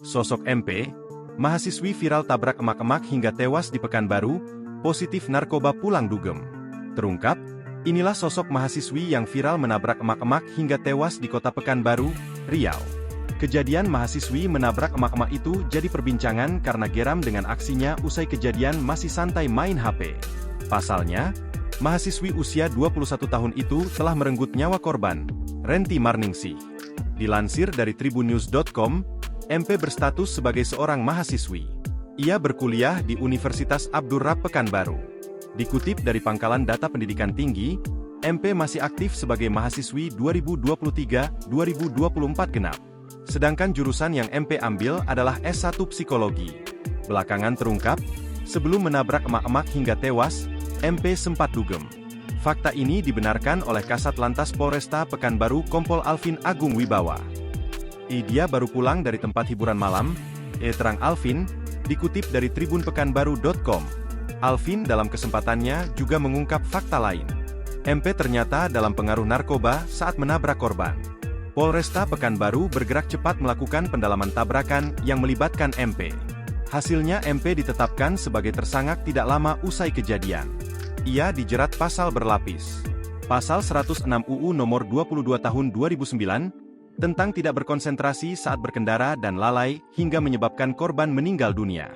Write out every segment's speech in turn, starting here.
Sosok MP, mahasiswi viral tabrak emak-emak hingga tewas di Pekanbaru, positif narkoba pulang dugem. Terungkap, inilah sosok mahasiswi yang viral menabrak emak-emak hingga tewas di kota Pekanbaru, Riau. Kejadian mahasiswi menabrak emak-emak itu jadi perbincangan karena geram dengan aksinya usai kejadian masih santai main HP. Pasalnya, mahasiswi usia 21 tahun itu telah merenggut nyawa korban, Renti Marningsih. Dilansir dari tribunnews.com, MP berstatus sebagai seorang mahasiswi. Ia berkuliah di Universitas Abdurrahman Pekanbaru. Dikutip dari Pangkalan Data Pendidikan Tinggi, MP masih aktif sebagai mahasiswi 2023-2024 genap. Sedangkan jurusan yang MP ambil adalah S1 Psikologi. Belakangan terungkap, sebelum menabrak emak-emak hingga tewas, MP sempat dugem. Fakta ini dibenarkan oleh Kasat Lantas Polresta Pekanbaru Kompol Alvin Agung Wibawa. Dia baru pulang dari tempat hiburan malam, terang Alvin, dikutip dari tribunpekanbaru.com. Alvin dalam kesempatannya juga mengungkap fakta lain. MP ternyata dalam pengaruh narkoba saat menabrak korban. Polresta Pekanbaru bergerak cepat melakukan pendalaman tabrakan yang melibatkan MP. Hasilnya MP ditetapkan sebagai tersangka tidak lama usai kejadian. Ia dijerat pasal berlapis. Pasal 106 UU nomor 22 tahun 2009, tentang tidak berkonsentrasi saat berkendara dan lalai hingga menyebabkan korban meninggal dunia.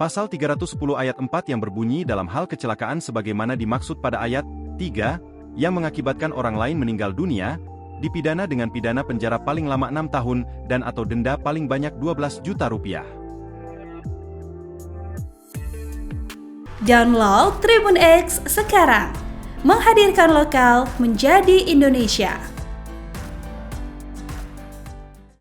Pasal 310 ayat 4 yang berbunyi dalam hal kecelakaan sebagaimana dimaksud pada ayat 3, yang mengakibatkan orang lain meninggal dunia, dipidana dengan pidana penjara paling lama 6 tahun dan atau denda paling banyak 12 juta rupiah. Download Tribun X sekarang, menghadirkan lokal menjadi Indonesia.